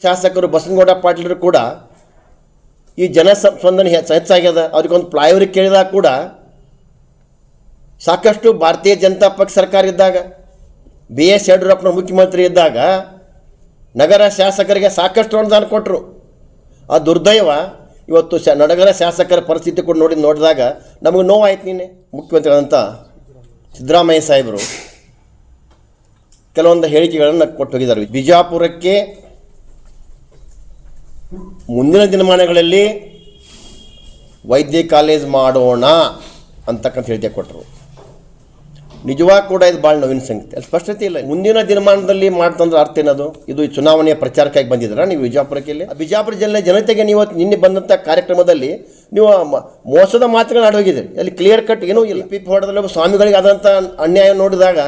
ಶಾಸಕರು ಬಸನಗೌಡ ಪಾಟೀಲರು ಕೂಡ ಈ ಜನಸ್ಪಂದನೆ ಹೆಚ್ಚಾಗ್ಯದ. ಅವ್ರಿಗೊಂದು ಫ್ಲೈಓವರ್ ಕೇಳಿದಾಗ ಕೂಡ ಸಾಕಷ್ಟು ಭಾರತೀಯ ಜನತಾ ಪಕ್ಷ ಸರ್ಕಾರ ಇದ್ದಾಗ BS ಯಡಿಯೂರಪ್ಪನ ಮುಖ್ಯಮಂತ್ರಿ ಇದ್ದಾಗ ನಗರ ಶಾಸಕರಿಗೆ ಸಾಕಷ್ಟು ಅನುದಾನ ಕೊಟ್ಟರು. ಆ ದುರ್ದೈವ ಇವತ್ತು ನಗರ ಶಾಸಕರ ಪರಿಸ್ಥಿತಿ ಕೂಡ ನೋಡಿದಾಗ ನಮಗೆ ನೋವಾಯ್ತು. ನೀನೆ ಮುಖ್ಯಮಂತ್ರಿಗಳಂತ ಸಿದ್ದರಾಮಯ್ಯ ಸಾಹೇಬರು ಕೆಲವೊಂದು ಹೇಳಿಕೆಗಳನ್ನು ಕೊಟ್ಟು ಹೋಗಿದ್ದಾರೆ. ಬಿಜಾಪುರಕ್ಕೆ ಮುಂದಿನ ದಿನಮಾನಗಳಲ್ಲಿ ವೈದ್ಯ ಕಾಲೇಜ್ ಮಾಡೋಣ ಅಂತಕ್ಕಂಥ ಹೇಳಿಕೆ ಕೊಟ್ಟರು. ನಿಜವಾಗಿ ಕೂಡ ಇದು ಭಾಳ ನೋವಿನ ಸಂಗತಿ. ಅಲ್ಲಿ ಸ್ಪಷ್ಟತೆ ಇಲ್ಲ. ಮುಂದಿನ ದಿನಮಾನದಲ್ಲಿ ಮಾಡ್ತಂದ್ರೆ ಅರ್ಥ ಏನದು? ಇದು ಚುನಾವಣೆಯ ಪ್ರಚಾರಕ್ಕಾಗಿ ಬಂದಿದ್ದೀರಾ ನೀವು ವಿಜಾಪುರಕ್ಕೆ? ಬಿಜಾಪುರ ಜಿಲ್ಲೆ ಜನತೆಗೆ ನೀವು ನಿನ್ನೆ ಬಂದಂಥ ಕಾರ್ಯಕ್ರಮದಲ್ಲಿ ನೀವು ಮೋಸದ ಮಾತುಗಳನ್ನ ಆಡೋಗಿದ್ದೀರಿ. ಅಲ್ಲಿ ಕ್ಲಿಯರ್ ಕಟ್ ಏನೂ ಇಲ್ಲ. ಪಿ ಹೊಡೆದಲ್ಲಿ ಸ್ವಾಮಿಗಳಿಗೆ ಆದಂಥ ಅನ್ಯಾಯ ನೋಡಿದಾಗ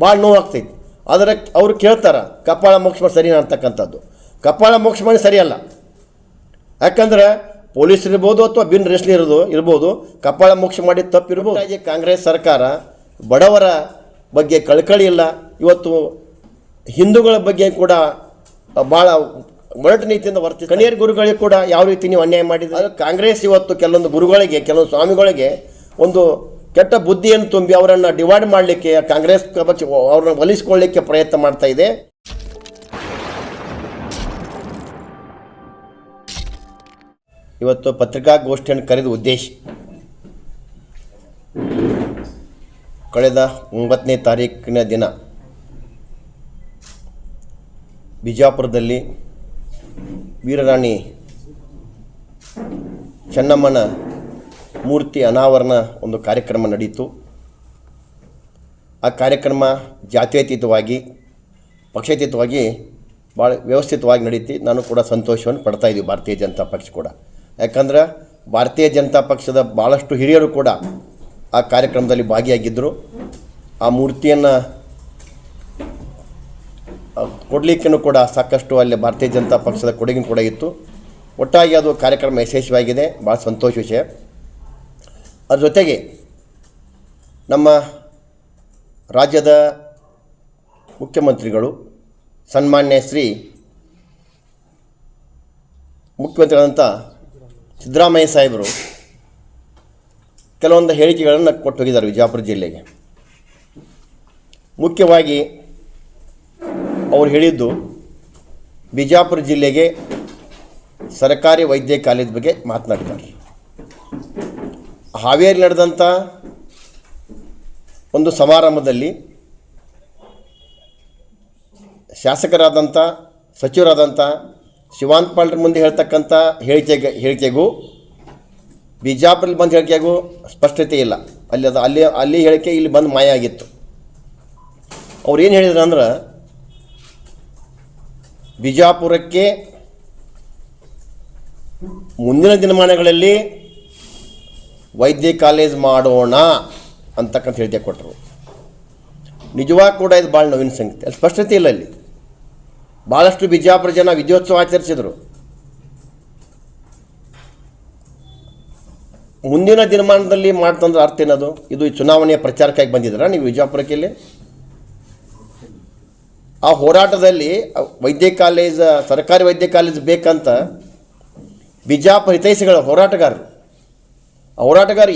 ಭಾಳ ನೋವಾಗ್ತೈತಿ. ಆದರೆ ಅವರು ಕೇಳ್ತಾರೆ ಕಪಾಳ ಮೋಕ್ಷ ಮಾಡಿ ಸರಿನಾ ಅಂತಕ್ಕಂಥದ್ದು. ಕಪಾಳ ಮೋಕ್ಷ ಮಾಡಿ ಸರಿಯಲ್ಲ. ಯಾಕಂದ್ರೆ ಪೊಲೀಸರು ಇರ್ಬೋದು ಅಥವಾ ಬಿನ್ ರೆಸ್ಲಿ ಇರ್ಬೋದು, ಕಪಾಳ ಮೋಕ್ಷ ಮಾಡಿ ತಪ್ಪಿರ್ಬೋದು. ಹಾಗೆ ಕಾಂಗ್ರೆಸ್ ಸರ್ಕಾರ ಬಡವರ ಬಗ್ಗೆ ಕಳಕಳಿ ಇಲ್ಲ. ಇವತ್ತು ಹಿಂದೂಗಳ ಬಗ್ಗೆ ಕೂಡ ಭಾಳ ಒರಟು ನೀತಿಯಿಂದ ವರ್ತಿಸಿ ಕಣಿಯರ್ ಗುರುಗಳಿಗೆ ಕೂಡ ಯಾವ ರೀತಿ ನೀವು ಅನ್ಯಾಯ ಮಾಡಿದ್ರೆ ಕಾಂಗ್ರೆಸ್ ಇವತ್ತು ಕೆಲವೊಂದು ಗುರುಗಳಿಗೆ ಕೆಲವೊಂದು ಸ್ವಾಮಿಗಳಿಗೆ ಒಂದು ಕೆಟ್ಟ ಬುದ್ಧಿಯನ್ನು ತುಂಬಿ ಅವರನ್ನು ಡಿವೈಡ್ ಮಾಡಲಿಕ್ಕೆ ಕಾಂಗ್ರೆಸ್ ಪಕ್ಷ ಅವ್ರನ್ನ ಒಲಿಸ್ಕೊಳ್ಳಿಕ್ಕೆ ಪ್ರಯತ್ನ ಮಾಡ್ತಾ ಇದೆ. ಇವತ್ತು ಪತ್ರಿಕಾಗೋಷ್ಠಿಯನ್ನು ಕರೆದ ಉದ್ದೇಶ ಕಳೆದ 9ನೇ ತಾರೀಕಿನ ದಿನ ಬಿಜಾಪುರದಲ್ಲಿ ವೀರರಾಣಿ ಚೆನ್ನಮ್ಮನ ಮೂರ್ತಿ ಅನಾವರಣ ಒಂದು ಕಾರ್ಯಕ್ರಮ ನಡೆಯಿತು. ಆ ಕಾರ್ಯಕ್ರಮ ಜಾತ್ಯತೀತವಾಗಿ ಪಕ್ಷಾತೀತವಾಗಿ ಭಾಳ ವ್ಯವಸ್ಥಿತವಾಗಿ ನಡೀತಿ. ನಾನು ಕೂಡ ಸಂತೋಷವನ್ನು ಪಡ್ತಾಯಿದ್ದೀವಿ ಭಾರತೀಯ ಜನತಾ ಪಕ್ಷ ಕೂಡ. ಯಾಕಂದ್ರೆ ಭಾರತೀಯ ಜನತಾ ಪಕ್ಷದ ಭಾಳಷ್ಟು ಹಿರಿಯರು ಕೂಡ ಆ ಕಾರ್ಯಕ್ರಮದಲ್ಲಿ ಭಾಗಿಯಾಗಿದ್ದರು. ಆ ಮೂರ್ತಿಯನ್ನು ಕೊಡಲಿಕ್ಕೂ ಕೂಡ ಸಾಕಷ್ಟು ಅಲ್ಲಿ ಭಾರತೀಯ ಜನತಾ ಪಕ್ಷದ ಕೊಡುಗೆ ಕೂಡ ಇತ್ತು. ಒಟ್ಟಾಗಿ ಅದು ಕಾರ್ಯಕ್ರಮ ಯಶಸ್ವಿಯಾಗಿದೆ. ಭಾಳ ಸಂತೋಷ ವಿಷಯ. ಅದ್ರ ಜೊತೆಗೆ ನಮ್ಮ ರಾಜ್ಯದ ಮುಖ್ಯಮಂತ್ರಿಗಳು ಸನ್ಮಾನ್ಯ ಶ್ರೀ ಮುಖ್ಯಮಂತ್ರಿಗಳಂತ ಸಿದ್ದರಾಮಯ್ಯ ಸಾಹೇಬರು ಕೆಲವೊಂದು ಹೇಳಿಕೆಗಳನ್ನು ಕೊಟ್ಟು ಹೋಗಿದ್ದಾರೆ ವಿಜಯಪುರ ಜಿಲ್ಲೆಗೆ. ಮುಖ್ಯವಾಗಿ ಅವರು ಹೇಳಿದ್ದು ಬಿಜಾಪುರ ಜಿಲ್ಲೆಗೆ ಸರ್ಕಾರಿ ವೈದ್ಯ ಕಾಲೇಜ್ ಬಗ್ಗೆ ಮಾತನಾಡಿದ್ದಾರೆ. ಹಾವೇರಿ ನಡೆದಂಥ ಒಂದು ಸಮಾರಂಭದಲ್ಲಿ ಶಾಸಕರಾದಂಥ ಸಚಿವರಾದಂಥ ಶಿವಾಂತ್ ಪಾಲ್ರ ಮುಂದೆ ಹೇಳ್ತಕ್ಕಂಥ ಹೇಳಿಕೆಗೂ ಬಿಜಾಪುರಲ್ಲಿ ಬಂದು ಹೇಳಿಕೆಗೂ ಸ್ಪಷ್ಟತೆ ಇಲ್ಲ. ಅಲ್ಲಿ ಹೇಳಿಕೆ ಇಲ್ಲಿ ಬಂದು ಮಾಯ ಆಗಿತ್ತು. ಅವ್ರು ಏನು ಹೇಳಿದ್ರು ಅಂದ್ರೆ ಬಿಜಾಪುರಕ್ಕೆ ಮುಂದಿನ ದಿನಮಾನಗಳಲ್ಲಿ ವೈದ್ಯ ಕಾಲೇಜ್ ಮಾಡೋಣ ಅಂತಕ್ಕಂಥ ಹೇಳಿಕೆ ಕೊಟ್ಟರು. ನಿಜವಾಗಿ ಕೂಡ ಇದು ಭಾಳ ನೋವಿನ ಸಂಗತಿ. ಅಲ್ಲಿ ಸ್ಪಷ್ಟತೆ ಇಲ್ಲ. ಅಲ್ಲಿ ಭಾಳಷ್ಟು ಬಿಜಾಪುರ ಜನ ವಿಜಯೋತ್ಸವ ಆಚರಿಸಿದರು. ಮುಂದಿನ ದಿನಮಾನದಲ್ಲಿ ಮಾಡ್ತಂದ್ರೆ ಅರ್ಥ ಏನದು? ಇದು ಚುನಾವಣೆಯ ಪ್ರಚಾರಕ್ಕಾಗಿ ಬಂದಿದ್ದೀರಾ ನೀವು ವಿಜಯಪುರಕ್ಕೆ? ಆ ಹೋರಾಟದಲ್ಲಿ ವೈದ್ಯ ಕಾಲೇಜ್ ಸರ್ಕಾರಿ ವೈದ್ಯ ಕಾಲೇಜ್ ಬೇಕಂತ ಬಿಜಾಪುರ ಹಿತೈಷಿಗಳ ಹೋರಾಟಗಾರರು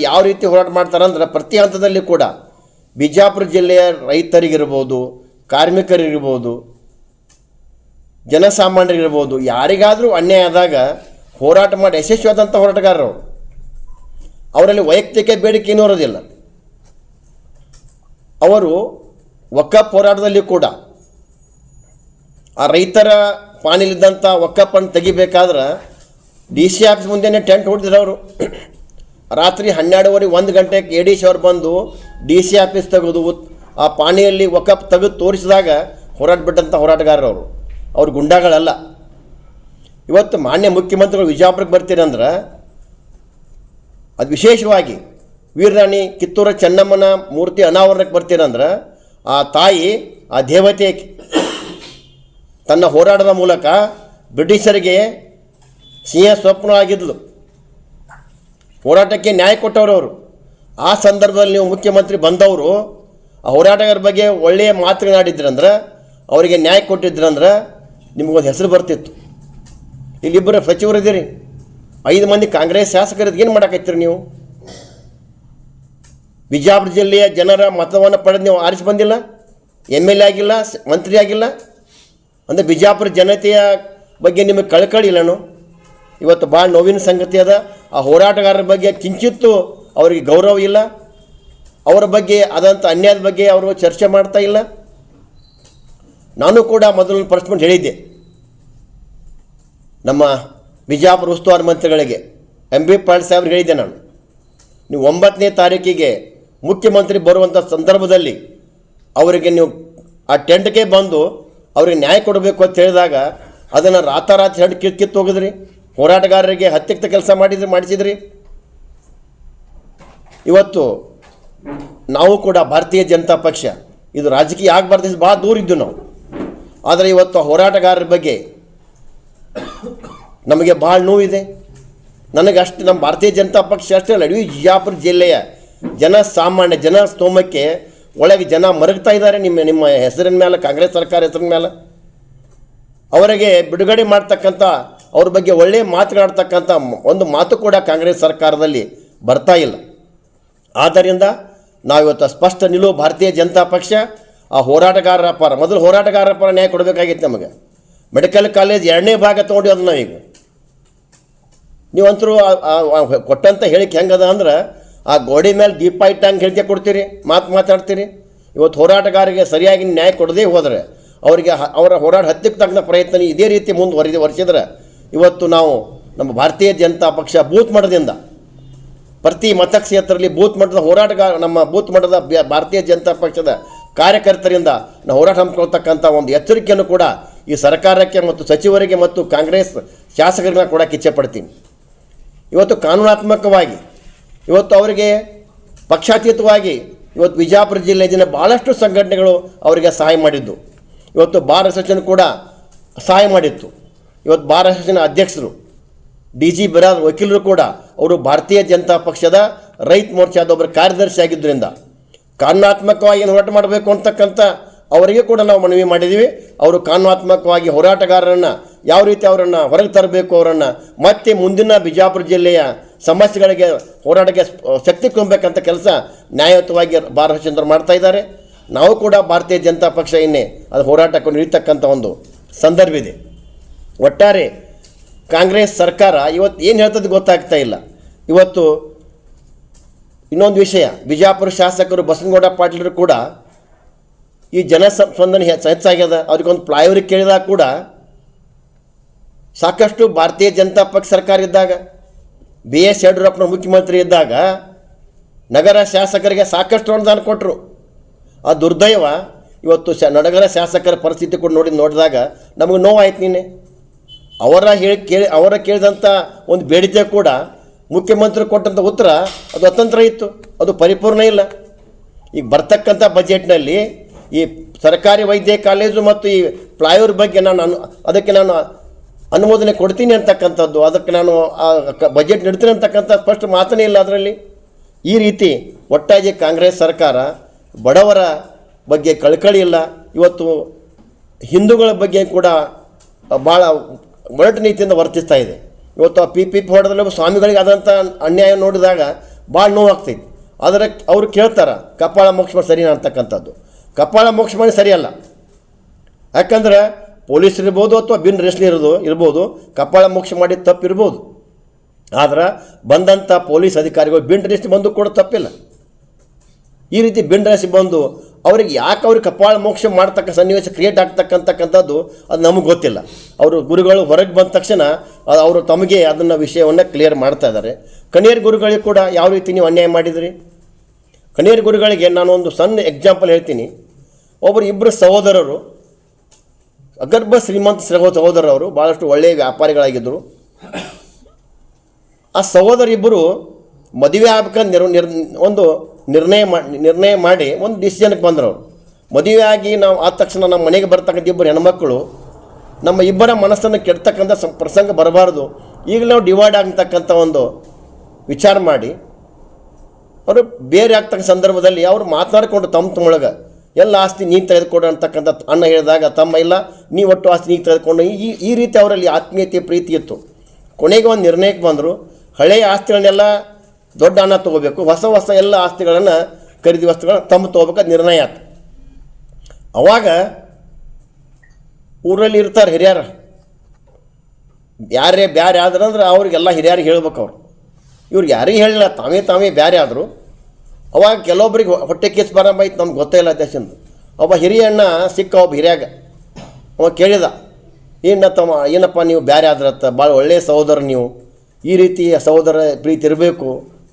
ಯಾವ ರೀತಿ ಹೋರಾಟ ಮಾಡ್ತಾರಂದ್ರೆ ಪ್ರತಿ ಹಂತದಲ್ಲಿ ಕೂಡ ಬಿಜಾಪುರ ಜಿಲ್ಲೆಯ ರೈತರಿಗಿರ್ಬೋದು, ಕಾರ್ಮಿಕರಿಗಿರ್ಬೋದು, ಜನಸಾಮಾನ್ಯರಿಗಿರ್ಬೋದು, ಯಾರಿಗಾದರೂ ಅನ್ಯಾಯ ಆದಾಗ ಹೋರಾಟ ಮಾಡಿ ಯಶಸ್ವಿಯಾದಂಥ ಹೋರಾಟಗಾರರು. ಅವರಲ್ಲಿ ವೈಯಕ್ತಿಕ ಬೇಡಿಕೆ ಏನೂ ಇರೋದಿಲ್ಲ. ಅವರು ವಕಫ್ ಹೋರಾಟದಲ್ಲಿ ಕೂಡ ಆ ರೈತರ ಪಾಣಿಲಿದ್ದಂಥ ವಕಫನ್ನು ತೆಗಿಬೇಕಾದ್ರೆ DC ಆಫೀಸ್ ಮುಂದೆನೇ ಟೆಂಟ್ ಹೊಡೆದಿದ್ರು ಅವರು. ರಾತ್ರಿ 12:30 1 ಗಂಟೆಗೆ ADC ಅವ್ರು ಬಂದು DC ಆಫೀಸ್ ತೆಗೆದು ಆ ಪಾಣಿಯಲ್ಲಿ ವಕಫ್ ತೆಗೆದು ತೋರಿಸಿದಾಗ ಹೋರಾಟ ಬಿಟ್ಟಂಥ ಹೋರಾಟಗಾರರು ಅವ್ರು ಗುಂಡಾಗಳಲ್ಲ. ಇವತ್ತು ಮಾನ್ಯ ಮುಖ್ಯಮಂತ್ರಿಗಳು ವಿಜಯಪುರಕ್ಕೆ ಬರ್ತೀರಂದ್ರೆ ಅದು ವಿಶೇಷವಾಗಿ ವೀರರಾಣಿ ಕಿತ್ತೂರ ಚೆನ್ನಮ್ಮನ ಮೂರ್ತಿ ಅನಾವರಣಕ್ಕೆ ಬರ್ತೀರಂದ್ರೆ ಆ ತಾಯಿ, ಆ ದೇವತೆ ತನ್ನ ಹೋರಾಟದ ಮೂಲಕ ಬ್ರಿಟಿಷರಿಗೆ ಸಿಂಹ ಸ್ವಪ್ನ ಆಗಿದ್ಲು. ಹೋರಾಟಕ್ಕೆ ನ್ಯಾಯ ಕೊಟ್ಟವರು. ಆ ಸಂದರ್ಭದಲ್ಲಿ ನೀವು ಮುಖ್ಯಮಂತ್ರಿ ಬಂದವರು ಆ ಹೋರಾಟಗಾರ ಬಗ್ಗೆ ಒಳ್ಳೆಯ ಮಾತುಗಳಾಡಿದ್ರಂದ್ರೆ, ಅವರಿಗೆ ನ್ಯಾಯ ಕೊಟ್ಟಿದ್ರಂದ್ರೆ ನಿಮಗೊಂದು ಹೆಸರು ಬರ್ತಿತ್ತು. ಇಲ್ಲಿಬ್ಬರು ಸಚಿವರು ಇದ್ದೀರಿ, 5 ಮಂದಿ ಕಾಂಗ್ರೆಸ್ ಶಾಸಕರದ್ದು ಏನು ಮಾಡಕತ್ತೀರಿ ನೀವು? ಬಿಜಾಪುರ ಜಿಲ್ಲೆಯ ಜನರ ಮತವನ್ನು ಪಡೆದು ನೀವು ಆರಿಸಿ ಬಂದಿಲ್ಲ, MLA ಆಗಿಲ್ಲ, ಮಂತ್ರಿ ಆಗಿಲ್ಲ. ಅಂದರೆ ಬಿಜಾಪುರ ಜನತೆಯ ಬಗ್ಗೆ ನಿಮಗೆ ಕಳಕಳಿ ಇಲ್ಲನು? ಇವತ್ತು ಭಾಳ ನೋವಿನ ಸಂಗತಿ ಅದ. ಆ ಹೋರಾಟಗಾರರ ಬಗ್ಗೆ ಕಿಂಚಿತ್ತೂ ಅವರಿಗೆ ಗೌರವ ಇಲ್ಲ, ಅವರ ಬಗ್ಗೆ ಆದಂಥ ಅನ್ಯಾಯದ ಬಗ್ಗೆ ಅವರು ಚರ್ಚೆ ಮಾಡ್ತಾ ಇಲ್ಲ. ನಾನು ಕೂಡ ಮೊದಲು ಪ್ರಶ್ನೆ ಹೇಳಿದ್ದೆ ನಮ್ಮ ಬಿಜಾಪುರ ಉಸ್ತುವಾರಿ ಮಂತ್ರಿಗಳಿಗೆ, MB ಪಾಟೀಲ್ ಸಾಹೇಬ್ರಿಗೆ ಹೇಳಿದ್ದೆ ನಾನು, ನೀವು 9ನೇ ತಾರೀಕಿಗೆ ಮುಖ್ಯಮಂತ್ರಿ ಬರುವಂಥ ಸಂದರ್ಭದಲ್ಲಿ ಅವರಿಗೆ ನೀವು ಆ ಟೆಂಟ್ಗೆ ಬಂದು ಅವ್ರಿಗೆ ನ್ಯಾಯ ಕೊಡಬೇಕು ಅಂತ ಹೇಳಿದಾಗ ಅದನ್ನು ರಾತಾರಾತ್ರಿ ಹೆಡ್ ಕಿತ್ತು ಹೋಗಿದ್ರಿ. ಹೋರಾಟಗಾರರಿಗೆ ಹತ್ತಿಕ್ತ ಕೆಲಸ ಮಾಡಿಸಿದ್ರಿ. ಇವತ್ತು ನಾವು ಕೂಡ ಭಾರತೀಯ ಜನತಾ ಪಕ್ಷ ಇದು ರಾಜಕೀಯ ಆಗಬಾರ್ದು, ಭಾಳ ದೂರ ಇದ್ದು ನಾವು. ಆದರೆ ಇವತ್ತು ಹೋರಾಟಗಾರರ ಬಗ್ಗೆ ನಮಗೆ ಭಾಳ ನೋವಿದೆ. ನನಗೆ ಅಷ್ಟು ನಮ್ಮ ಭಾರತೀಯ ಜನತಾ ಪಕ್ಷ ಅಷ್ಟೇ ಅಲ್ಲ, ಇಡೀ ಬಿಜಾಪುರ ಜಿಲ್ಲೆಯ ಜನಸಾಮಾನ್ಯ ಜನ ಸ್ತೋಮಕ್ಕೆ ಒಳಗೆ ಜನ ಮರಗ್ತಾ ಇದ್ದಾರೆ ನಿಮ್ಮ ಹೆಸರಿನ ಮೇಲೆ, ಕಾಂಗ್ರೆಸ್ ಸರ್ಕಾರ ಹೆಸರಿನ ಮೇಲೆ. ಅವರಿಗೆ ಬಿಡುಗಡೆ ಮಾಡ್ತಕ್ಕಂಥ, ಅವ್ರ ಬಗ್ಗೆ ಒಳ್ಳೆಯ ಮಾತುಗಳಾಡ್ತಕ್ಕಂಥ ಒಂದು ಮಾತು ಕೂಡ ಕಾಂಗ್ರೆಸ್ ಸರ್ಕಾರದಲ್ಲಿ ಬರ್ತಾ ಇಲ್ಲ. ಆದ್ದರಿಂದ ನಾವಿವತ್ತು ಸ್ಪಷ್ಟ ನಿಲುವು ಭಾರತೀಯ ಜನತಾ ಪಕ್ಷ ಆ ಹೋರಾಟಗಾರರ ಪರ, ಮೊದಲು ಹೋರಾಟಗಾರರ ಪರ ನ್ಯಾಯ ಕೊಡಬೇಕಾಗಿತ್ತು. ನಮಗೆ ಮೆಡಿಕಲ್ ಕಾಲೇಜ್ 2ನೇ ಭಾಗ ತೊಗೊಂಡು ಅದು ನಾವೀಗ ನೀವಂತರೂ ಕೊಟ್ಟಂಥ ಹೇಳಿಕೆ ಹೆಂಗದ ಅಂದ್ರೆ ಆ ಗೋಡೆ ಮೇಲೆ ದೀಪ ಇಟ್ಟಂಗೆ ಹೇಳಿಕೆ ಕೊಡ್ತೀರಿ, ಮಾತಾಡ್ತೀರಿ. ಇವತ್ತು ಹೋರಾಟಗಾರರಿಗೆ ಸರಿಯಾಗಿ ನ್ಯಾಯ ಕೊಡದೇ ಹೋದರೆ ಅವರಿಗೆ ಅವರ ಹೋರಾಟ ಹತ್ತಿಕ್ಕೆ ತಕ್ಕಂಥ ಪ್ರಯತ್ನ ಇದೇ ರೀತಿ ವರ್ಷಿದ್ರೆ ಇವತ್ತು ನಾವು ನಮ್ಮ ಭಾರತೀಯ ಜನತಾ ಪಕ್ಷ ಬೂತ್ ಮಟ್ಟದಿಂದ ಪ್ರತಿ ಮತಕ್ಷೇತ್ರದಲ್ಲಿ ಬೂತ್ ಮಟ್ಟದ ಹೋರಾಟಗಾರ, ನಮ್ಮ ಬೂತ್ ಮಟ್ಟದ ಭಾರತೀಯ ಜನತಾ ಪಕ್ಷದ ಕಾರ್ಯಕರ್ತರಿಂದ ನಾವು ಹೋರಾಟ ಹಮ್ಮಿಕೊಳ್ತಕ್ಕಂಥ ಒಂದು ಎಚ್ಚರಿಕೆಯನ್ನು ಕೂಡ ಈ ಸರ್ಕಾರಕ್ಕೆ ಮತ್ತು ಸಚಿವರಿಗೆ ಮತ್ತು ಕಾಂಗ್ರೆಸ್ ಶಾಸಕರನ್ನ ಕೊಡೋಕ್ಕೆ ಇಚ್ಛೆ ಪಡ್ತೀನಿ. ಇವತ್ತು ಕಾನೂನಾತ್ಮಕವಾಗಿ ಇವತ್ತು ಅವರಿಗೆ ಪಕ್ಷಾತೀತವಾಗಿ ಇವತ್ತು ಬಿಜಾಪುರ ಜಿಲ್ಲೆಯ ಭಾಳಷ್ಟು ಸಂಘಟನೆಗಳು ಅವರಿಗೆ ಸಹಾಯ ಮಾಡಿದ್ದು. ಇವತ್ತು ಬಾರ್ ಅಸೋಸಿಯೇಷನ್ ಕೂಡ ಸಹಾಯ ಮಾಡಿತ್ತು. ಇವತ್ತು ಬಾರ್ ಅಸೋಸಿಯೇಷನ್ ಅಧ್ಯಕ್ಷರು DG ಬಿರಾದ್ ವಕೀಲರು ಕೂಡ ಅವರು ಭಾರತೀಯ ಜನತಾ ಪಕ್ಷದ ರೈತ ಮೋರ್ಚಾದ ಒಬ್ಬರು ಕಾರ್ಯದರ್ಶಿ ಆಗಿದ್ದರಿಂದ ಕಾನೂನಾತ್ಮಕವಾಗಿ ಹೋರಾಟ ಮಾಡಬೇಕು ಅಂತಕ್ಕಂಥ ಅವರಿಗೆ ಕೂಡ ನಾವು ಮನವಿ ಮಾಡಿದ್ದೀವಿ. ಅವರು ಕಾನೂನಾತ್ಮಕವಾಗಿ ಹೋರಾಟಗಾರರನ್ನು ಯಾವ ರೀತಿ ಅವರನ್ನು ಹೊರಗೆ ತರಬೇಕು, ಅವರನ್ನು ಮತ್ತೆ ಮುಂದಿನ ಬಿಜಾಪುರ ಜಿಲ್ಲೆಯ ಸಮಸ್ಯೆಗಳಿಗೆ ಹೋರಾಟಕ್ಕೆ ಶಕ್ತಿ ತುಂಬಬೇಕಂತ ಕೆಲಸ ನ್ಯಾಯಯುತವಾಗಿ ಬಾರ್ ಅಸೋಸಿಯೇಷನ್ ಮಾಡ್ತಾ ಇದ್ದಾರೆ. ನಾವು ಕೂಡ ಭಾರತೀಯ ಜನತಾ ಪಕ್ಷ ಅದು ಹೋರಾಟಕ್ಕೆ ನಿಲ್ತಕ್ಕಂಥ ಒಂದು ಸಂದರ್ಭ ಇದೆ. ಒಟ್ಟಾರೆ ಕಾಂಗ್ರೆಸ್ ಸರ್ಕಾರ ಇವತ್ತು ಏನು ಹೇಳ್ತದೆ ಗೊತ್ತಾಗ್ತಾ ಇಲ್ಲ. ಇವತ್ತು ಇನ್ನೊಂದು ವಿಷಯ, ಬಿಜಾಪುರ ಶಾಸಕರು ಬಸನಗೌಡ ಪಾಟೀಲರು ಕೂಡ ಈ ಜನಸ್ಪಂದನೆ ಹೆಚ್ಚಾಗ್ಯದ. ಅವ್ರಿಗೊಂದು ಫ್ಲೈಓವರ್ ಕೇಳಿದಾಗ ಕೂಡ ಸಾಕಷ್ಟು ಭಾರತೀಯ ಜನತಾ ಪಕ್ಷ ಸರ್ಕಾರ ಇದ್ದಾಗ, BS ಯಡಿಯೂರಪ್ಪನ ಮುಖ್ಯಮಂತ್ರಿ ಇದ್ದಾಗ ನಗರ ಶಾಸಕರಿಗೆ ಸಾಕಷ್ಟು ಅನುದಾನ ಕೊಟ್ಟರು. ಆ ದುರ್ದೈವ ಇವತ್ತು ನಗರ ಶಾಸಕರ ಪರಿಸ್ಥಿತಿ ಕೂಡ ನೋಡಿದಾಗ ನಮಗೆ ನೋವಾಯ್ತು. ನೀನೆ ಅವರ ಕೇಳಿದಂಥ ಒಂದು ಬೇಡಿಕೆ ಕೂಡ ಮುಖ್ಯಮಂತ್ರಿ ಕೊಟ್ಟಂಥ ಉತ್ತರ ಅದು ಅತಂತ್ರ ಇತ್ತು, ಅದು ಪರಿಪೂರ್ಣ ಇಲ್ಲ. ಈಗ ಬರ್ತಕ್ಕಂಥ ಬಜೆಟ್ನಲ್ಲಿ ಈ ಸರ್ಕಾರಿ ವೈದ್ಯ ಕಾಲೇಜು ಮತ್ತು ಈ ಫ್ಲೈಓವರ್ ಬಗ್ಗೆ ಅದಕ್ಕೆ ನಾನು ಅನುಮೋದನೆ ಕೊಡ್ತೀನಿ ಅಂತಕ್ಕಂಥದ್ದು, ಅದಕ್ಕೆ ನಾನು ಬಜೆಟ್ ನೀಡ್ತೀನಿ ಅಂತಕ್ಕಂಥ ಸ್ಪಷ್ಟ ಮಾತನೇ ಇಲ್ಲ ಅದರಲ್ಲಿ. ಈ ರೀತಿ ಒಟ್ಟಾಗಿ ಕಾಂಗ್ರೆಸ್ ಸರ್ಕಾರ ಬಡವರ ಬಗ್ಗೆ ಕಳಕಳಿ ಇಲ್ಲ. ಇವತ್ತು ಹಿಂದೂಗಳ ಬಗ್ಗೆ ಕೂಡ ಭಾಳ ಒರಟು ನೀತಿಯಿಂದ ವರ್ತಿಸ್ತಾ ಇದೆ. ಇವತ್ತು ಆ PPP ಹೊಡೆದಲ್ಲಿ ಸ್ವಾಮಿಗಳಿಗೆ ಆದಂಥ ಅನ್ಯಾಯ ನೋಡಿದಾಗ ಭಾಳ ನೋವಾಗ್ತೈತಿ. ಆದರೆ ಅವರು ಕೇಳ್ತಾರೆ ಕಪಾಳ ಮೋಕ್ಷ ಮಾಡಿ ಸರಿನಾ ಅಂತಕ್ಕಂಥದ್ದು. ಕಪಾಳ ಮೋಕ್ಷ ಮಾಡಿ ಸರಿಯಲ್ಲ. ಯಾಕಂದ್ರೆ ಪೊಲೀಸರು ಇರ್ಬೋದು ಅಥವಾ ಬಿನ್ ರೆಸ್ಲಿ ಇರ್ಬೋದು, ಕಪಾಳ ಮೋಕ್ಷ ಮಾಡಿ ತಪ್ಪಿರ್ಬೋದು. ಆದ್ರೆ ಬಂದಂಥ ಪೊಲೀಸ್ ಅಧಿಕಾರಿಗಳು ಬಿನ್ ರೆಸ್ಟ್ ಬಂದು ಕೂಡ ತಪ್ಪಿಲ್ಲ. ಈ ರೀತಿ ಬಿನ್ ರೆಸ್ಟ್ ಬಂದು ಅವ್ರಿಗೆ ಯಾಕೆ ಅವ್ರಿಗೆ ಕಪಾಳ ಮೋಕ್ಷ ಮಾಡ್ತಕ್ಕ ಸನ್ನಿವೇಶ ಕ್ರಿಯೇಟ್ ಆಗ್ತಕ್ಕಂಥದ್ದು ಅದು ನಮಗೆ ಗೊತ್ತಿಲ್ಲ. ಅವರು ಗುರುಗಳು ಹೊರಗೆ ಬಂದ ತಕ್ಷಣ ಅವರು ತಮಗೆ ಅದನ್ನು ವಿಷಯವನ್ನು ಕ್ಲಿಯರ್ ಮಾಡ್ತಾ ಇದ್ದಾರೆ. ಕಣಿಯರ್ ಗುರುಗಳಿಗೆ ಕೂಡ ಯಾವ ರೀತಿ ನೀವು ಅನ್ಯಾಯ ಮಾಡಿದ್ರಿ? ಕಣಿಯರ್ ಗುರುಗಳಿಗೆ ನಾನು ಒಂದು ಸಣ್ಣ ಎಕ್ಸಾಂಪಲ್ ಹೇಳ್ತೀನಿ. ಇಬ್ಬರು ಸಹೋದರರು, ಅಗರ್ಭ ಶ್ರೀಮಂತ ಸಹೋದರರು, ಭಾಳಷ್ಟು ಒಳ್ಳೆಯ ವ್ಯಾಪಾರಿಗಳಾಗಿದ್ದರು. ಆ ಸಹೋದರಿಬ್ಬರು ಮದುವೆ ಆಗ್ಬೇಕಂತ ಒಂದು ನಿರ್ಣಯ ಮಾಡಿ ಒಂದು ಡಿಸಿಷನ್ಗೆ ಬಂದರು. ಅವರು ಮದುವೆ ಆಗಿ ನಾವು ಆದ ತಕ್ಷಣ ನಮ್ಮ ಮನೆಗೆ ಬರ್ತಕ್ಕಂಥ ಇಬ್ಬರು ಹೆಣ್ಮಕ್ಕಳು ನಮ್ಮ ಇಬ್ಬರ ಮನಸ್ಸನ್ನು ಕೆಡ್ತಕ್ಕಂಥ ಪ್ರಸಂಗ ಬರಬಾರ್ದು, ಈಗ ನಾವು ಡಿವೈಡ್ ಆಗ್ತಕ್ಕಂಥ ಒಂದು ವಿಚಾರ ಮಾಡಿ ಅವರು ಬೇರೆ ಆಗ್ತಕ್ಕ ಸಂದರ್ಭದಲ್ಲಿ ಅವರು ಮಾತನಾಡಿಕೊಂಡು ತಮ್ಮೊಳಗೆ ಎಲ್ಲ ಆಸ್ತಿ ನೀನು ತೆಗೆದುಕೊಡು ಅಂತಕ್ಕಂಥ ಅಣ್ಣ ಹೇಳಿದಾಗ ತಮ್ಮ ಇಲ್ಲ ನೀ ಒಟ್ಟು ಆಸ್ತಿ ನೀನು ತೆಗೆದುಕೊಂಡು ಈ ರೀತಿ ಅವರಲ್ಲಿ ಆತ್ಮೀಯತೆ ಪ್ರೀತಿ ಇತ್ತು. ಕೊನೆಗೆ ಒಂದು ನಿರ್ಣಯಕ್ಕೆ ಬಂದರು, ಹಳೆಯ ಆಸ್ತಿಗಳನ್ನೆಲ್ಲ ದೊಡ್ಡ ಅಣ್ಣ ತೊಗೋಬೇಕು, ಹೊಸ ಎಲ್ಲ ಆಸ್ತಿಗಳನ್ನು ಖರೀದಿ ವಸ್ತುಗಳನ್ನ ತಮ್ಮ ತೊಗೋಬೇಕಾದ ನಿರ್ಣಯ ಆಯ್ತು. ಅವಾಗ ಊರಲ್ಲಿ ಇರ್ತಾರೆ ಹಿರಿಯರು, ಯಾರೇ ಬ್ಯಾರೆ ಆದ್ರಂದ್ರೆ ಅವ್ರಿಗೆಲ್ಲ ಹಿರಿಯರಿಗೆ ಹೇಳ್ಬೇಕು. ಇವ್ರಿಗೆ ಯಾರಿಗೆ ಹೇಳಿಲ್ಲ, ತಾವೇ ಬ್ಯಾರೆ ಆದರು. ಅವಾಗ ಕೆಲವೊಬ್ರಿಗೆ ಹೊಟ್ಟೆ ಕೇಸ್ ಬರಂಬಾಯ್ತು, ನಮ್ಗೆ ಗೊತ್ತೇ ಇಲ್ಲ ದೇಶಂದು. ಒಬ್ಬ ಹಿರಿಯ ಅಣ್ಣ ಸಿಕ್ಕ, ಒಬ್ಬ ಹಿರಿಯಾಗ ಅವ ಕೇಳಿದ, ಏನಪ್ಪ ನೀವು ಬ್ಯಾರೆ ಆದ್ರತ್ತ, ಭಾಳ ಒಳ್ಳೆಯ ಸಹೋದರ ನೀವು, ಈ ರೀತಿ ಸಹೋದರ ಪ್ರೀತಿ ಇರಬೇಕು,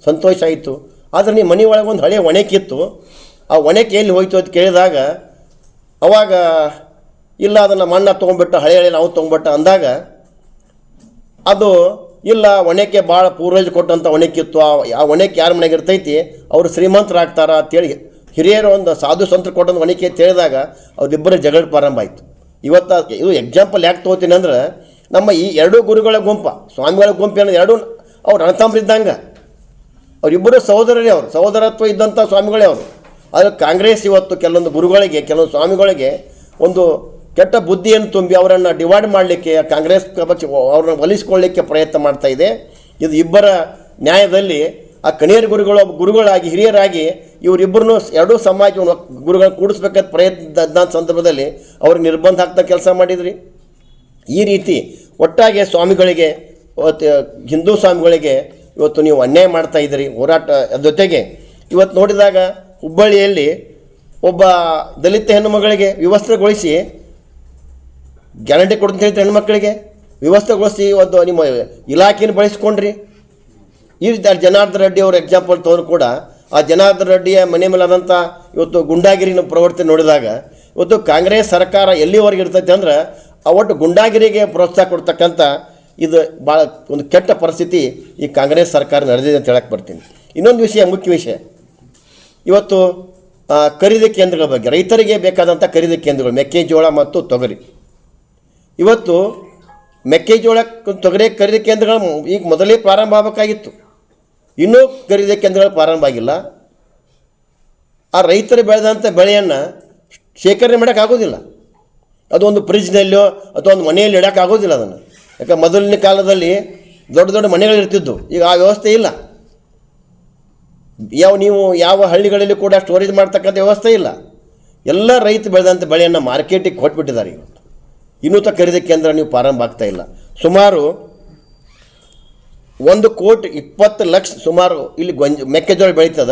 ಸಂತೋಷ ಆಯಿತು. ಆದರೆ ನಿಮ್ಮ ಮನೆ ಒಳಗೆ ಒಂದು ಹಳೆಯ ಒಣೆಕಿತ್ತು, ಆ ಒಣೆಕೆ ಎಲ್ಲಿ ಹೋಯ್ತು ಅಂತ ಕೇಳಿದಾಗ ಅವಾಗ ಇಲ್ಲ ಅದನ್ನು ಮಣ್ಣ ತೊಗೊಂಡ್ಬಿಟ್ಟು ಹಳೆ ನಾವು ತೊಗೊಂಡ್ಬಿಟ್ಟ ಅಂದಾಗ, ಅದು ಇಲ್ಲ ಒಣೆಕೆ ಭಾಳ ಪೂರ್ವಜ ಕೊಟ್ಟಂಥ ಒಣೆಕಿತ್ತು, ಆ ಒಣೆಕೆ ಯಾರ ಮನೆಗೆ ಇರ್ತೈತಿ ಅವರು ಶ್ರೀಮಂತರಾಗ್ತಾರ ಅಂತೇಳಿ ಹಿರಿಯರು ಒಂದು ಸಾಧು ಸಂತರು ಕೊಟ್ಟಂಥ ಒಣೆಕೆ ಅಂತ ಹೇಳಿದಾಗ ಅವರಿಬ್ಬರ ಜಗಳ ಪ್ರಾರಂಭ ಆಯಿತು. ಇವತ್ತು ಇದು ಎಕ್ಸಾಂಪಲ್ ಯಾಕೆ ತೊಗೋತೀನಿ ಅಂದ್ರೆ, ನಮ್ಮ ಈ ಎರಡೂ ಗುರುಗಳ ಗುಂಪ, ಸ್ವಾಮಿಗಳ ಗುಂಪು ಏನೋ ಎರಡೂ ಅವ್ರು ಅಣ್ಣತಮ್ಮರಿದ್ದಂಗೆ, ಅವರಿಬ್ಬರು ಸಹೋದರರೇ, ಅವರು ಸಹೋದರತ್ವ ಇದ್ದಂಥ ಸ್ವಾಮಿಗಳೇ ಅವರು. ಆದರೆ ಕಾಂಗ್ರೆಸ್ ಇವತ್ತು ಕೆಲವೊಂದು ಗುರುಗಳಿಗೆ, ಕೆಲವೊಂದು ಸ್ವಾಮಿಗಳಿಗೆ ಒಂದು ಕೆಟ್ಟ ಬುದ್ಧಿಯನ್ನು ತುಂಬಿ ಅವರನ್ನು ಡಿವೈಡ್ ಮಾಡಲಿಕ್ಕೆ, ಕಾಂಗ್ರೆಸ್ ಪಕ್ಷ ಅವ್ರನ್ನ ಒಲಿಸ್ಕೊಳ್ಳಿಕ್ಕೆ ಪ್ರಯತ್ನ ಮಾಡ್ತಾಯಿದೆ. ಇದು ಇಬ್ಬರ ನ್ಯಾಯದಲ್ಲಿ ಆ ಕಣಿಯರ್ ಗುರುಗಳಾಗಿ ಹಿರಿಯರಾಗಿ ಇವರಿಬ್ಬರನ್ನು ಎರಡೂ ಸಮಾಜ ಗುರುಗಳನ್ನ ಕೂಡಿಸ್ಬೇಕಾದ ಪ್ರಯತ್ನ ಸಂದರ್ಭದಲ್ಲಿ ಅವ್ರಿಗೆ ನಿರ್ಬಂಧ ಹಾಕ್ತಾ ಕೆಲಸ ಮಾಡಿದ್ರಿ. ಈ ರೀತಿ ಒಟ್ಟಾಗಿ ಸ್ವಾಮಿಗಳಿಗೆ, ಹಿಂದೂ ಸ್ವಾಮಿಗಳಿಗೆ ಇವತ್ತು ನೀವು ಅನ್ಯಾಯ ಮಾಡ್ತಾಯಿದ್ರಿ. ಹೋರಾಟ ಜೊತೆಗೆ ಇವತ್ತು ನೋಡಿದಾಗ ಹುಬ್ಬಳ್ಳಿಯಲ್ಲಿ ಒಬ್ಬ ದಲಿತ ಹೆಣ್ಣುಮಗಳಿಗೆ ವ್ಯವಸ್ಥೆಗೊಳಿಸಿ ಗ್ಯಾರಂಟಿ ಕೊಡ್ತೀನಿ ಹೇಳ್ತಾರೆ, ಹೆಣ್ಮಕ್ಳಿಗೆ ವ್ಯವಸ್ಥೆಗೊಳಿಸಿ ಒಂದು ನಿಮ್ಮ ಇಲಾಖೆಯನ್ನು ಬಳಸ್ಕೊಂಡ್ರಿ. ಈ ರೀತಿ ಜನಾರ್ದನ್ ರೆಡ್ಡಿ ಅವ್ರ ಎಕ್ಸಾಂಪಲ್ ತೊಗೊಂಡು ಕೂಡ ಆ ಜನಾರ್ದನ್ ರೆಡ್ಡಿಯ ಮನೆ ಮೇಲಾದಂಥ ಇವತ್ತು ಗುಂಡಾಗಿರಿನ ಪ್ರವೃತ್ತಿ ನೋಡಿದಾಗ ಇವತ್ತು ಕಾಂಗ್ರೆಸ್ ಸರ್ಕಾರ ಎಲ್ಲಿವರೆಗೆ ಇರ್ತೈತೆ ಅಂದ್ರೆ ಒಟ್ಟು ಗುಂಡಾಗಿರಿಗೆ ಪ್ರೋತ್ಸಾಹ ಕೊಡ್ತಕ್ಕಂಥ ಇದು ಭಾಳ ಒಂದು ಕೆಟ್ಟ ಪರಿಸ್ಥಿತಿ ಈ ಕಾಂಗ್ರೆಸ್ ಸರ್ಕಾರ ನಡೆದಿದೆ ಅಂತ ಹೇಳಕ್ಕೆ ಬರ್ತೀನಿ. ಇನ್ನೊಂದು ವಿಷಯ, ಮುಖ್ಯ ವಿಷಯ, ಇವತ್ತು ಖರೀದಿ ಕೇಂದ್ರಗಳ ಬಗ್ಗೆ, ರೈತರಿಗೆ ಬೇಕಾದಂಥ ಖರೀದಿ ಕೇಂದ್ರಗಳು ಮೆಕ್ಕೆಜೋಳ ಮತ್ತು ತೊಗರಿ. ಇವತ್ತು ಮೆಕ್ಕೆಜೋಳ ತೊಗರಿ ಖರೀದಿ ಕೇಂದ್ರಗಳು ಈಗ ಮೊದಲೇ ಪ್ರಾರಂಭ ಆಗಬೇಕಾಗಿತ್ತು, ಇನ್ನೂ ಖರೀದಿ ಕೇಂದ್ರಗಳು ಪ್ರಾರಂಭ ಆಗಿಲ್ಲ. ಆ ರೈತರು ಬೆಳೆದಂಥ ಬೆಳೆಯನ್ನು ಶೇಖರಣೆ ಮಾಡೋಕ್ಕಾಗೋದಿಲ್ಲ, ಅದು ಒಂದು ಫ್ರಿಜ್ನಲ್ಲೋ ಅಥವಾ ಒಂದು ಮನೆಯಲ್ಲಿ ಇಡೋಕ್ಕಾಗೋದಿಲ್ಲ ಅದನ್ನು. ಯಾಕೆ ಮೊದಲಿನ ಕಾಲದಲ್ಲಿ ದೊಡ್ಡ ದೊಡ್ಡ ಮನೆಗಳಿರ್ತಿದ್ದು, ಈಗ ಆ ವ್ಯವಸ್ಥೆ ಇಲ್ಲ. ಯಾವ ಹಳ್ಳಿಗಳಲ್ಲಿ ಕೂಡ ಸ್ಟೋರೇಜ್ ಮಾಡ್ತಕ್ಕಂಥ ವ್ಯವಸ್ಥೆ ಇಲ್ಲ. ಎಲ್ಲ ರೈತ ಬೆಳೆದಂಥ ಬೆಳೆಯನ್ನು ಮಾರ್ಕೆಟಿಗೆ ಕೊಟ್ಬಿಟ್ಟಿದ್ದಾರೆ. ಇವತ್ತು ಇನ್ನೂ ಖರೀದಿ ಕೇಂದ್ರ ನೀವು ಪ್ರಾರಂಭ ಆಗ್ತಾ ಇಲ್ಲ. ಸುಮಾರು 1,20,00,000 ಸುಮಾರು ಇಲ್ಲಿ ಮೆಕ್ಕೆಜೋಳ ಬೆಳೀತದ.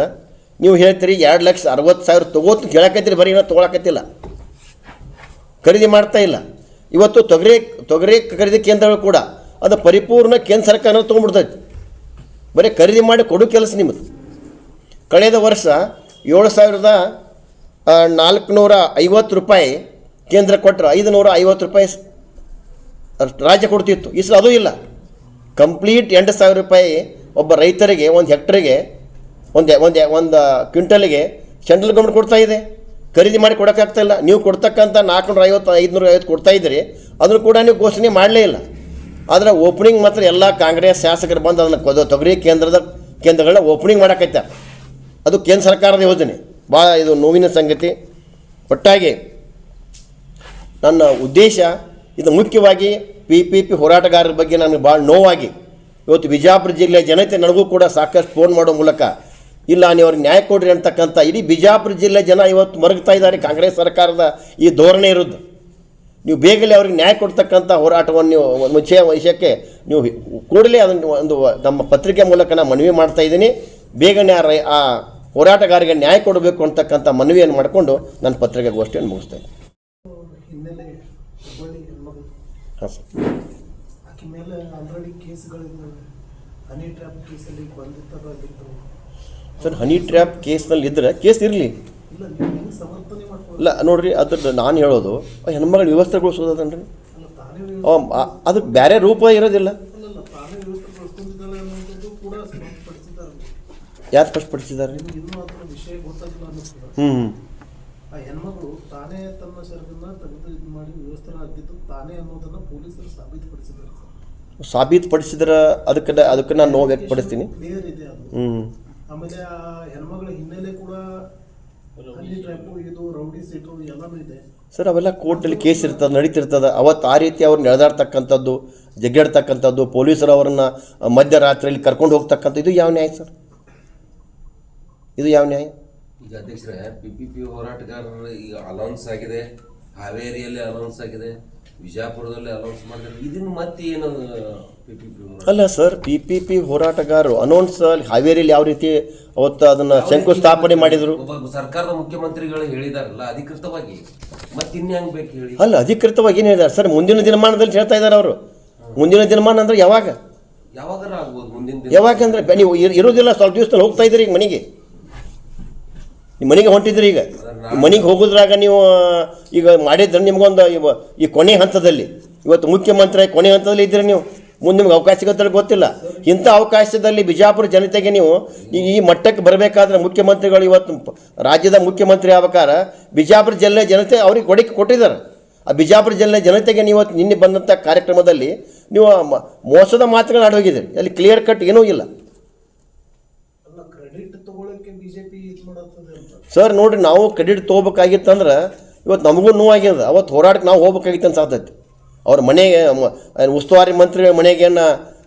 ನೀವು ಹೇಳ್ತೀರಿ 2,60,000 ತೊಗೋತು ಕೇಳಕತ್ತೀರಿ, ಬರೀ ಏನೋ ತೊಗೊಳಕತ್ತಿಲ್ಲ, ಖರೀದಿ ಮಾಡ್ತಾ ಇಲ್ಲ. ಇವತ್ತು ತೊಗರಿ ಖರೀದಿ ಕೇಂದ್ರಗಳು ಕೂಡ ಅದು ಪರಿಪೂರ್ಣ ಕೇಂದ್ರ ಸರ್ಕಾರ ತೊಗೊಂಡ್ಬಿಡ್ತೈತಿ, ಬರೀ ಖರೀದಿ ಮಾಡಿ ಕೊಡೋ ಕೆಲಸ ನಿಮ್ಮದು. ಕಳೆದ ವರ್ಷ 7,450 ರೂಪಾಯಿ ಕೇಂದ್ರ ಕೊಟ್ಟರೆ 550 ರೂಪಾಯಿ ರಾಜ್ಯ ಕೊಡ್ತಿತ್ತು. ಈ ಸಲ ಅದೂ ಇಲ್ಲ, ಕಂಪ್ಲೀಟ್ 8,000 ರೂಪಾಯಿ ಒಬ್ಬ ರೈತರಿಗೆ ಒಂದು ಹೆಕ್ಟರಿಗೆ ಒಂದು ಕ್ವಿಂಟಲಿಗೆ ಸೆಂಟ್ರಲ್ ಗೌರ್ಮೆಂಟ್ ಕೊಡ್ತಾ ಇದೆ. ಖರೀದಿ ಮಾಡಿ ಕೊಡೋಕ್ಕಾಗ್ತಾಯಿಲ್ಲ. ನೀವು ಕೊಡ್ತಕ್ಕಂಥ 450, 550 ಕೊಡ್ತಾಯಿದ್ದೀರಿ, ಅದನ್ನು ಕೂಡ ನೀವು ಘೋಷಣೆ ಮಾಡಲೇ ಇಲ್ಲ. ಆದರೆ ಓಪನಿಂಗ್ ಮಾತ್ರ ಎಲ್ಲ ಕಾಂಗ್ರೆಸ್ ಶಾಸಕರು ಬಂದು ಅದನ್ನು ತೊಗರಿ ಕೇಂದ್ರಗಳನ್ನ ಓಪನಿಂಗ್ ಮಾಡೋಕ್ಕೈತಾರೆ. ಅದು ಕೇಂದ್ರ ಸರ್ಕಾರದ ಯೋಜನೆ. ಭಾಳ ಇದು ನೋವಿನ ಸಂಗತಿ. ಒಟ್ಟಾಗಿ ನನ್ನ ಉದ್ದೇಶ ಇದು ಮುಖ್ಯವಾಗಿ PPP ಹೋರಾಟಗಾರರ ಬಗ್ಗೆ ನನಗೆ ಭಾಳ ನೋವಾಗಿ ಇವತ್ತು ಬಿಜಾಪುರ ಜಿಲ್ಲೆಯ ಜನತೆ ನನಗೂ ಕೂಡ ಸಾಕಷ್ಟು ಫೋನ್ ಮಾಡೋ ಮೂಲಕ ಇಲ್ಲ ನೀವು ಅವ್ರಿಗೆ ನ್ಯಾಯ ಕೊಡ್ರಿ ಅಂತಕ್ಕಂಥ ಇಡೀ ಬಿಜಾಪುರ ಜಿಲ್ಲೆ ಜನ ಇವತ್ತು ಮರಗ್ತಾ ಇದ್ದಾರೆ ಕಾಂಗ್ರೆಸ್ ಸರ್ಕಾರದ ಈ ಧೋರಣೆ ಇರೋದು. ನೀವು ಬೇಗಲೇ ಅವ್ರಿಗೆ ನ್ಯಾಯ ಕೊಡ್ತಕ್ಕಂಥ ಹೋರಾಟವನ್ನು ನೀವು ವಿಷಯಕ್ಕೆ ನೀವು ಕೂಡಲೇ ಅದನ್ನು ಒಂದು ನಮ್ಮ ಪತ್ರಿಕೆ ಮೂಲಕ ನಾನು ಮನವಿ ಮಾಡ್ತಾ ಇದ್ದೀನಿ. ಬೇಗನೆ ಆ ಹೋರಾಟಗಾರರಿಗೆ ನ್ಯಾಯ ಕೊಡಬೇಕು ಅಂತಕ್ಕಂಥ ಮನವಿಯನ್ನು ಮಾಡಿಕೊಂಡು ನನ್ನ ಪತ್ರಿಕೆ ಗೋಷ್ಠಿಯನ್ನು ಮುಗಿಸ್ತೇನೆ. ಹಾಂ ಸರ್. ಸರ್, ಹನಿ ಟ್ರ್ಯಾಪ್ ಕೇಸ್ನಲ್ಲಿ ಇದ್ದರೆ ಕೇಸ್ ಇರಲಿ. ಇಲ್ಲ ನೋಡ್ರಿ, ಅದ್ರ ನಾನು ಹೇಳೋದು ಹೆಣ್ಮಗಳ ವ್ಯವಸ್ಥೆಗೊಳಿಸೋದನ್ರಿ, ಅದಕ್ಕೆ ಬೇರೆ ರೂಪ ಇರೋದಿಲ್ಲ. ಯಾರು ಸ್ಪಷ್ಟಪಡಿಸಿದ್ದಾರೆ? ಹೆಣ್ಮಗಳು ತಾನೇ ತನ್ನ ಶರೀರನ ತೆಗೆದು ಇದು ಮಾಡಿ ವ್ಯವಸ್ಥೆ ಆಗಿದ್ದು ತಾನೇ ಅನ್ನೋದನ್ನ ಪೊಲೀಸರು ಸಾಬೀತುಪಡಿಸಿದ್ದಾರೆ. ಸಾಬೀತುಪಡಿಸಿದ್ರೆ ಅದಕ್ಕೆ ನಾನು ನೋವು ವ್ಯಕ್ತಪಡಿಸ್ತೀನಿ. ಕ್ಲಿಯರ್ ಇದೆ ಅದು. ಆಮೇಲೆ ಆ ಹೆಣ್ಮಗಳ ಹಿನ್ನೆಲೆ ಕೂಡ ಹನಿ ಟ್ರ್ಯಾಪು ಇದು ರೌಡಿ ಸೀಟು ಎಲ್ಲನೂ ಇದೆ. ಸರ್ ಅವೆಲ್ಲ ಕೋರ್ಟಲ್ಲಿ ಕೇಸ್ ಇರ್ತದೆ, ನಡೀತಿರ್ತದೆ. ಅವತ್ತು ಆ ರೀತಿ ಅವ್ರನ್ನ ಎಳೆದಾಡ್ತಕ್ಕಂಥದ್ದು, ಜಗ್ಗಾಡ್ತಕ್ಕಂಥದ್ದು, ಪೊಲೀಸರು ಅವರನ್ನು ಮಧ್ಯರಾತ್ರಿಯಲ್ಲಿ ಕರ್ಕೊಂಡು ಹೋಗ್ತಕ್ಕಂಥ ಇದು ಯಾವ ನ್ಯಾಯ ಸರ್? ಇದು ಯಾವ ನ್ಯಾಯ? ಈಗ ಅಧ್ಯಕ್ಷರೇ, PPP ಹೋರಾಟಗಾರರು ಈಗ ಅನೌನ್ಸ್ ಆಗಿದೆ, ಹಾವೇರಿಯಲ್ಲಿ ಅನೌನ್ಸ್ ಆಗಿದೆ, ವಿಜಯಪುರದಲ್ಲಿ ಅನೌನ್ಸ್ ಮಾಡಿದ್ರೆ ಇದನ್ನು ಮತ್ತೆ ಏನದು PPP ಅಲ್ಲ ಸರ್, PPP ಹೋರಾಟಗಾರರು ಅನೌನ್ಸ್ ಹಾವೇರಿಯಲ್ಲಿ ಯಾವ ರೀತಿ ಅವತ್ತು ಅದನ್ನು ಶಂಕುಸ್ಥಾಪನೆ ಮಾಡಿದರು? ಒಬ್ಬ ಸರ್ಕಾರದ ಮುಖ್ಯಮಂತ್ರಿಗಳು ಹೇಳಿದಾರಲ್ಲ ಅಧಿಕೃತವಾಗಿ, ಮತ್ತೆ ಇನ್ನು ಹೆಂಗೆ ಬೇಕು ಹೇಳಿ? ಅಲ್ಲ, ಅಧಿಕೃತವಾಗಿ ಏನು ಹೇಳಿದ್ದಾರೆ ಸರ್? ಮುಂದಿನ ದಿನಮಾನದಲ್ಲಿ ಹೇಳ್ತಾ ಇದ್ದಾರೆ ಅವರು. ಮುಂದಿನ ದಿನಮಾನ ಅಂದರೆ ಯಾವಾಗ? ಯಾವಾಗಾರ ಆಗ್ಬೋದು ಮುಂದಿನ ದಿನ. ಯಾವಾಗಂದ್ರೆ ನೀವು ಇರೋದಿಲ್ಲ, ಸ್ವಲ್ಪ ದಿವಸದಲ್ಲಿ ಹೋಗ್ತಾ ಇದ್ದೀರಿ ಈಗ ಮನೆಗೆ. ನಿಮ್ಮ ಮನೆಗೆ ಹೊಂಟಿದ್ರಿ ಈಗ. ಮನೆಗೆ ಹೋಗೋದ್ರಾಗ ನೀವು ಈಗ ಮಾಡಿದ್ರೆ ನಿಮ್ಗೊಂದು ಈ ಕೊನೆ ಹಂತದಲ್ಲಿ, ಇವತ್ತು ಮುಖ್ಯಮಂತ್ರಿ ಕೊನೆ ಹಂತದಲ್ಲಿ ಇದ್ದೀರಿ ನೀವು. ಮುಂದೆ ನಿಮ್ಗೆ ಅವಕಾಶ ಸಿಗುತ್ತೆ ಗೊತ್ತಿಲ್ಲ. ಇಂಥ ಅವಕಾಶದಲ್ಲಿ ಬಿಜಾಪುರ ಜನತೆಗೆ ನೀವು ಈ ಮಟ್ಟಕ್ಕೆ ಬರಬೇಕಾದ್ರೆ ಮುಖ್ಯಮಂತ್ರಿಗಳು ಇವತ್ತು ರಾಜ್ಯದ ಮುಖ್ಯಮಂತ್ರಿ ಆಗ್ಬೇಕಾದ್ರೆ ಬಿಜಾಪುರ ಜಿಲ್ಲೆ ಜನತೆ ಅವ್ರಿಗೆ ಕೊಟ್ಟಿದ್ದಾರೆ. ಆ ಬಿಜಾಪುರ ಜಿಲ್ಲೆ ಜನತೆಗೆ ನೀವು ನಿನ್ನೆ ಬಂದಂಥ ಕಾರ್ಯಕ್ರಮದಲ್ಲಿ ನೀವು ಮೋಸದ ಮಾತುಗಳನ್ನ ಆಡೋಗಿದ್ದೀರಿ. ಅಲ್ಲಿ ಕ್ಲಿಯರ್ ಕಟ್ ಏನೂ ಇಲ್ಲ ಅಲ್ಲ, ಕ್ರೆಡಿಟ್ ತಗೊಳ್ಳೋಕೆ ಬಿಜೆಪಿ ಇದು ಮಾಡತ್ತದೆ ಅಂತ ಸರ್. ನೋಡಿರಿ, ನಾವು ಕ್ರೆಡಿಟ್ ತೊಗೋಬೇಕಾಗಿತ್ತಂದ್ರೆ ಇವತ್ತು ನಮಗೂ ನೋವಾಗ್ಯದ. ಅವತ್ತು ಹೋರಾಟಕ್ಕೆ ನಾವು ಹೋಗ್ಬೇಕಾಗಿತ್ತು ಅನ್ಸಾತೈತಿ. ಅವ್ರ ಮನೆಗೆ ಉಸ್ತುವಾರಿ ಮಂತ್ರಿಗಳ ಮನೆಗೇನು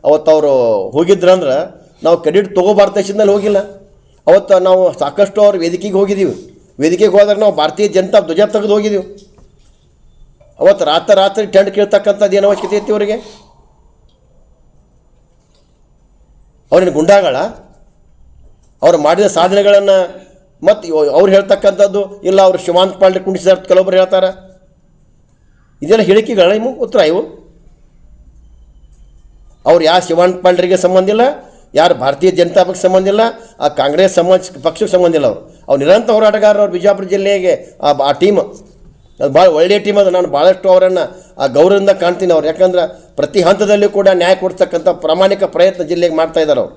ಅವತ್ತು ಅವರು ಹೋಗಿದ್ರಂದ್ರೆ ನಾವು ಕ್ರೆಡಿಟ್ ತೊಗೋಬಾರ್ದ ದೇಶದಲ್ಲಿ ಹೋಗಿಲ್ಲ. ಅವತ್ತು ನಾವು ಸಾಕಷ್ಟು ಅವ್ರ ವೇದಿಕೆಗೆ ಹೋಗಿದ್ದೀವಿ. ವೇದಿಕೆಗೆ ಹೋದಾಗ ನಾವು ಭಾರತೀಯ ಜನತಾ ಧ್ವಜ ತೆಗೆದು ಹೋಗಿದ್ದೀವಿ. ಅವತ್ತು ರಾತ್ರಿ ಟೆಂಟ್ ಕೇಳ್ತಕ್ಕಂಥದ್ದು ಏನು ಅವಶ್ಯಕತೆ ಐತಿ ಅವರಿಗೆ? ಅವ್ರೇನು ಗುಂಡಾಗಳ? ಅವ್ರು ಮಾಡಿದ ಸಾಧನೆಗಳನ್ನು ಮತ್ತು ಅವ್ರು ಹೇಳ್ತಕ್ಕಂಥದ್ದು ಇಲ್ಲ, ಅವರು ಶಿವಾಂತ್ ಪಾಲ್ರೆ ಕುಣಿಸಿದ ಕೆಲವೊಬ್ಬರು ಹೇಳ್ತಾರೆ. ಇದೆಲ್ಲ ಹೇಳಿಕೆಗಳ ಇವು ಉತ್ತರ ಇವು. ಅವ್ರು ಯಾವ ಶಿವಾಂತ್ ಪಾಲ್ರಿಗೆ ಸಂಬಂಧ ಇಲ್ಲ, ಯಾರು ಭಾರತೀಯ ಜನತಾ ಪಕ್ಷ ಸಂಬಂಧ ಇಲ್ಲ, ಆ ಕಾಂಗ್ರೆಸ್ ಪಕ್ಷಕ್ಕೆ ಸಂಬಂಧ ಇಲ್ಲ. ಅವ್ರು ನಿರಂತರ ಹೋರಾಟಗಾರರು. ಅವ್ರು ಬಿಜಾಪುರ ಜಿಲ್ಲೆಗೆ ಆ ಟೀಮ್ ಅದು ಭಾಳ ಒಳ್ಳೆಯ ಟೀಮ್ ಅದು. ನಾನು ಭಾಳಷ್ಟು ಅವರನ್ನು ಆ ಗೌರವದಿಂದ ಕಾಣ್ತೀನಿ ಅವ್ರು. ಯಾಕಂದ್ರೆ ಪ್ರತಿ ಹಂತದಲ್ಲೂ ಕೂಡ ನ್ಯಾಯ ಕೊಡ್ತಕ್ಕಂಥ ಪ್ರಾಮಾಣಿಕ ಪ್ರಯತ್ನ ಜಿಲ್ಲೆಗೆ ಮಾಡ್ತಾಯಿದ್ದಾರೆ ಅವರು.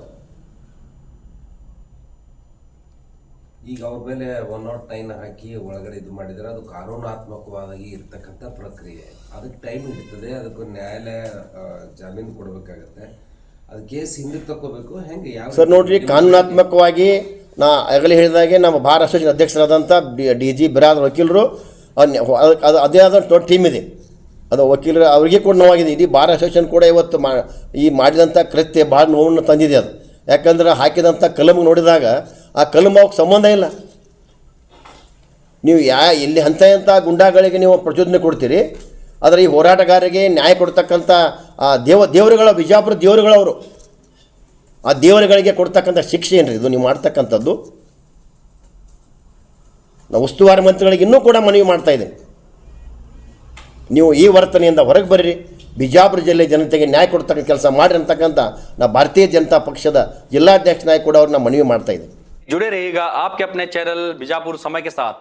ಈಗ ಅವ್ರ ಮೇಲೆ 109 ಹಾಕಿ ಒಳಗಡೆ ಇದು ಮಾಡಿದರೆ ಅದು ಕಾನೂನಾತ್ಮಕವಾಗಿ ಇರ್ತಕ್ಕಂಥ ಪ್ರಕ್ರಿಯೆ. ಅದಕ್ಕೆ ಟೈಮ್ ಹಿಡಿತದೆ. ಅದಕ್ಕೆ ನ್ಯಾಯಾಲಯ ಜಾಮೀನು ಕೊಡಬೇಕಾಗತ್ತೆ. ಅದು ಕೇಸ್ ಹಿಂದಕ್ಕೆ ತಗೋಬೇಕು. ಹೆಂಗೆ ಯಾವ ಸರ್ ನೋಡ್ರಿ, ಕಾನೂನಾತ್ಮಕವಾಗಿ ನಾ ಆಗಲೇ ಹೇಳಿದಾಗೆ ನಮ್ಮ ಭಾರ ಅಸೋಸಿಯೇಷನ್ ಅಧ್ಯಕ್ಷರಾದಂಥ DG ಬಿರಾದರ್ ವಕೀಲರು ಅದು ಅದೇ ಆದ ಟೀಮ್ ಇದೆ. ಅದು ವಕೀಲರು ಅವರಿಗೆ ಕೂಡ ನೋವಾಗಿದೆ. ಇಡೀ ಬಾರ್ ಅಸೋಸಿಯೇಷನ್ ಕೂಡ ಇವತ್ತು ಈ ಮಾಡಿದಂಥ ಕೃತ್ಯ ಭಾಳ ನೋವನ್ನು ತಂದಿದೆ ಅದು. ಯಾಕಂದ್ರೆ ಹಾಕಿದಂಥ ಕಲಮ್ ನೋಡಿದಾಗ ಆ ಕಲಮ್ ಅವಕ್ಕೆ ಸಂಬಂಧ ಇಲ್ಲ. ನೀವು ಎಲ್ಲಿ ಎಂಥ ಗುಂಡಾಗಳಿಗೆ ನೀವು ಪ್ರಚೋದನೆ ಕೊಡ್ತೀರಿ, ಆದರೆ ಈ ಹೋರಾಟಗಾರರಿಗೆ ನ್ಯಾಯ ಕೊಡ್ತಕ್ಕಂಥ ಆ ದೇವರುಗಳ ಬಿಜಾಪುರ ದೇವರುಗಳವರು, ಆ ದೇವರುಗಳಿಗೆ ಕೊಡ್ತಕ್ಕಂಥ ಶಿಕ್ಷೆ ಏನ್ರಿ ಇದು ನೀವು ಮಾಡ್ತಕ್ಕಂಥದ್ದು? ನಾವು ಉಸ್ತುವಾರಿ ಮಂತ್ರಿಗಳಿಗೆ ಇನ್ನೂ ಕೂಡ ಮನವಿ ಮಾಡ್ತಾಯಿದ್ದೀನಿ, ನೀವು ಈ ವರ್ತನೆಯಿಂದ ಹೊರಗೆ ಬರ್ರಿ, ಬಿಜಾಪುರ ಜಿಲ್ಲೆ ಜನತೆಗೆ ನ್ಯಾಯ ಕೊಡ್ತಕ್ಕಂಥ ಕೆಲಸ ಮಾಡಿರಿ ಅಂತಕ್ಕಂಥ ನಾ ಭಾರತೀಯ ಜನತಾ ಪಕ್ಷದ ಜಿಲ್ಲಾಧ್ಯಕ್ಷ ನಾಯಕ ಕೂಡ ಅವ್ರನ್ನ ಮನವಿ ಮಾಡ್ತಾಯಿದ್ದೀನಿ. जुड़े रहिएगा आपके अपने चैनल बीजापुर समय के साथ।